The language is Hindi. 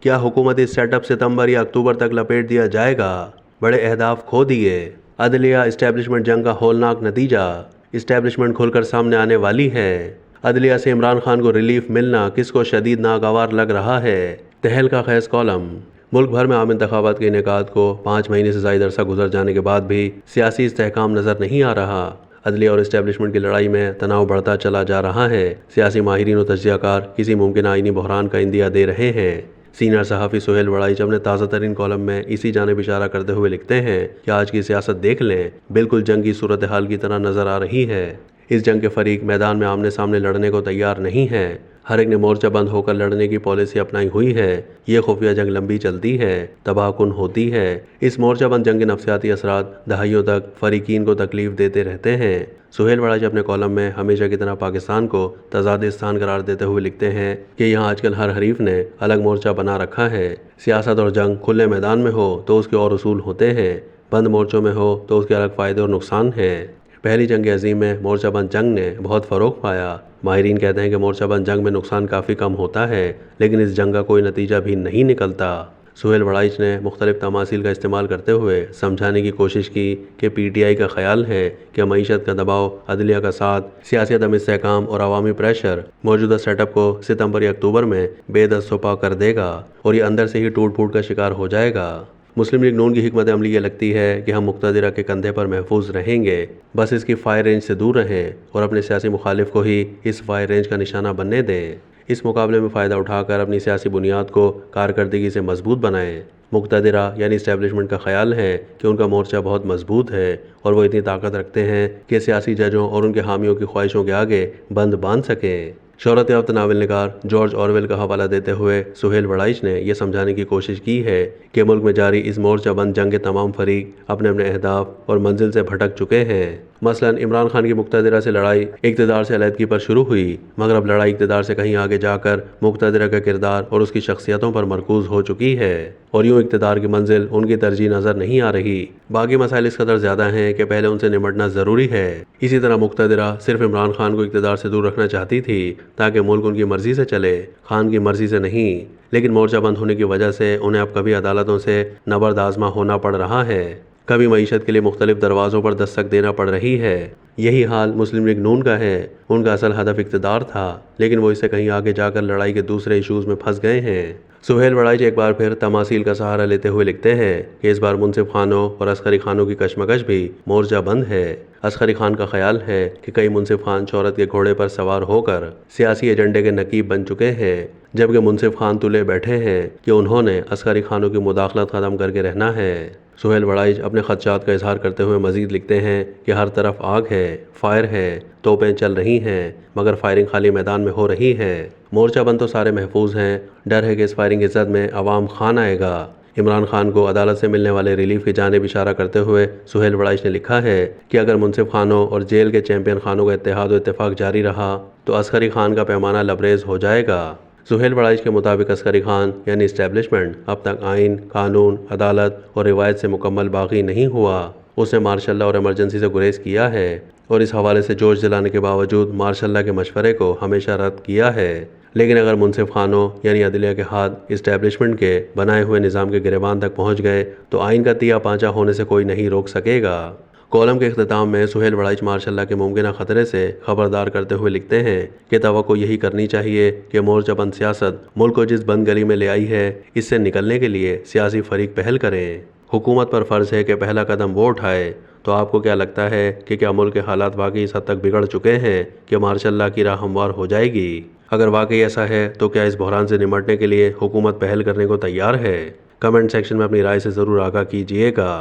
क्या हुकूमती सेटअप सितंबर या अक्टूबर तक लपेट दिया जाएगा? बड़े अहदाफ खो दिए। अदलिया इस्टेब्लिशमेंट जंग का हौलनाक नतीजा। इस्टेब्लिशमेंट खुलकर सामने आने वाली है। अदलिया से इमरान खान को रिलीफ मिलना किसको शदीद नागवार लग रहा है? तहलका खैज कॉलम। मुल्क भर में आम इंतखाबात के इनेकाद को 5 महीने से ज़ायद अरसा गुजर जाने के बाद भी सियासी इस्तेहकाम नज़र नहीं आ रहा। अदलिया और इस्टेब्लिशमेंट की लड़ाई में तनाव बढ़ता चला जा रहा है। सियासी माहिरीन और तज्जियाकार किसी मुमकिन आईनी बहरान का इंदिया दे रहे हैं। सीनियर सहाफ़ी सुहेल वड़ाइच अपने ताज़ा तरीन कॉलम में इसी जानिब इशारा करते हुए लिखते हैं कि आज की सियासत देख लें, बिल्कुल जंगी सूरत हाल की तरह नज़र आ रही है। इस जंग के फरीक मैदान में आमने सामने लड़ने को तैयार नहीं है। हर एक ने मोर्चा बंद होकर लड़ने की पॉलिसी अपनाई हुई है। ये खुफिया जंग लंबी चलती है, तबाहकुन होती है। इस मोर्चा बंद जंग के नफ्सियाती असरात दहाइयों तक फरीकीन को तकलीफ देते रहते हैं। सुहेल वड़ाइच अपने कॉलम में हमेशा की तरह पाकिस्तान को तजादिस्तान करार देते हुए लिखते हैं कि यहाँ आजकल हर हरीफ ने अलग मोर्चा बना रखा है। सियासत और जंग खुले मैदान में हो तो उसके और उसूल होते हैं, बंद मोर्चों में हो तो उसके अलग फ़ायदे और नुकसान हैं। पहली जंग अजीम में मोर्चा बंद जंग ने बहुत फ़रोग पाया। माहिरीन कहते हैं कि मोर्चा बंद जंग में नुकसान काफ़ी कम होता है, लेकिन इस जंग का कोई नतीजा भी नहीं निकलता। सुहेल वड़ाइच ने मुख्तलिफ तमासील का इस्तेमाल करते हुए समझाने की कोशिश की कि PTI का ख्याल है कि मईशत का दबाव, अदलिया का साथ, सियासी अदम इस्तेहकाम और अवामी प्रेशर मौजूदा सेटअप को सितंबर या अक्टूबर में बेदस्तपा कर देगा और ये अंदर से ही टूट फूट का शिकार हो जाएगा। मुस्लिम लीग नून की हिकमत अमली ये लगती है कि हम मुक़्तदिरा के कंधे पर महफूज रहेंगे, बस इसकी फायर रेंज से दूर रहें और अपने सियासी मुखालिफ को ही इस फायर रेंज का निशाना बनने दें। इस मुकाबले में फ़ायदा उठाकर अपनी सियासी बुनियाद को कारकर्दगी से मजबूत बनाएं। मुक़्तदिरा यानी इस्टेब्लिशमेंट का ख्याल है कि उनका मोर्चा बहुत मजबूत है और वो इतनी ताकत रखते हैं कि सियासी जजों और उनके हामियों की ख्वाहिशों के आगे बंद बांध सकें। शोहरत याफ्ता नावल निगार जॉर्ज ऑरवेल का हवाला देते हुए सुहेल वड़ाइच ने यह समझाने की कोशिश की है कि मुल्क में जारी इस मोर्चा बंद जंग के तमाम फरीक अपने अपने अहदाफ और मंजिल से भटक चुके हैं। मसलन इमरान खान की मुक़्तदिरा से लड़ाई इक़्तिदार से अलहदगी पर शुरू हुई, मगर अब लड़ाई इक़्तिदार से कहीं आगे जाकर मुक़्तदिरा का किरदार और उसकी शख्सियतों पर मरकूज हो चुकी है और यूँ इक़्तिदार की मंजिल उनकी तरजीह नज़र नहीं आ रही। बाकी मसाइल इस कदर ज़्यादा हैं कि पहले उनसे निमटना ज़रूरी है। इसी तरह मुक़्तदिरा सिर्फ इमरान खान को इक़्तिदार से दूर रखना चाहती थी ताकि मुल्क उनकी मर्ज़ी से चले, खान की मर्ज़ी से नहीं। लेकिन मोर्चा बंद होने की वजह से उन्हें अब कभी अदालतों से नबर्द आज़मा होना पड़ रहा है, कभी मईशत के लिए मुख्तलिफ दरवाज़ों पर दस्तक देना पड़ रही है। यही हाल मुस्लिम लीग नून का है। उनका असल हदफ इक़्तिदार था, लेकिन वो इससे कहीं आगे जाकर लड़ाई के दूसरे इशूज़ में फंस गए हैं। सुहेल वड़ाइच एक बार फिर तमासील का सहारा लेते हुए लिखते हैं कि इस बार मुनसिफ खानों और अस्करी खानों की कशमकश भी मोर्चा बंद है। अस्करी खान का ख्याल है कि कई मुनसिफ खान शौहरत के घोड़े पर सवार होकर सियासी एजेंडे के नकीब बन चुके हैं, जबकि मुनसिफ खान तुले बैठे हैं कि उन्होंने अस्करी खानों की मुदाखलत ख़त्म करके रहना है। सुहेल वड़ाइच अपने खदशात का इजहार करते हुए मजीद लिखते हैं कि हर तरफ आग है, फायर है, तोपें चल रही हैं, मगर फायरिंग खाली मैदान में हो रही है। मोर्चा बंद तो सारे महफूज हैं, डर है कि इस फायरिंग इज़्ज़त में अवाम खान आएगा। इमरान खान को अदालत से मिलने वाले रिलीफ की जानिब इशारा करते हुए सुहेल वड़ाइच ने लिखा है कि अगर मुनसिफ खानों और जेल के चैंपियन खानों का इत्तेहाद और इत्तेफाक जारी रहा तो अस्करी खान का पैमाना लबरेज हो जाएगा। सुहेल वड़ाइच के मुताबिक अस्करी खान यानी इस्टेब्लिशमेंट अब तक आइन, कानून, अदालत और रिवायत से मुकम्मल बागी नहीं हुआ। उसने मार्शल लॉ और इमरजेंसी से गुरेज किया है और इस हवाले से जोश दिलाने के बावजूद मार्शल लॉ के मशवरे को हमेशा रद्द किया है। लेकिन अगर मुनसिफ खानों यानी अदलिया के हाथ इस्टेब्लिशमेंट के बनाए हुए निज़ाम के गिरेबान तक पहुँच गए तो आइन का तिया पांचा होने से कोई नहीं रोक सकेगा। कॉलम के अख्ताम में सुहेल वड़ाइच मार्शल लॉ के मुमकिन ख़तरे से खबरदार करते हुए लिखते हैं कि तवक्को यही करनी चाहिए कि मोर्चा बंद सियासत मुल्क को जिस बंद गली में ले आई है, इससे निकलने के लिए सियासी फरीक पहल करें। हुकूमत पर फ़र्ज़ है कि पहला कदम वो उठाए। तो आपको क्या लगता है कि क्या मुल्क के हालात वाकई इस हद तक बिगड़ चुके हैं कि मार्शल लॉ की राह हमवार हो जाएगी? अगर वाकई ऐसा है तो क्या इस बहरान से निमटने के लिए हुकूमत पहल करने को तैयार है? कमेंट सेक्शन में अपनी राय से ज़रूर आगाह कीजिएगा।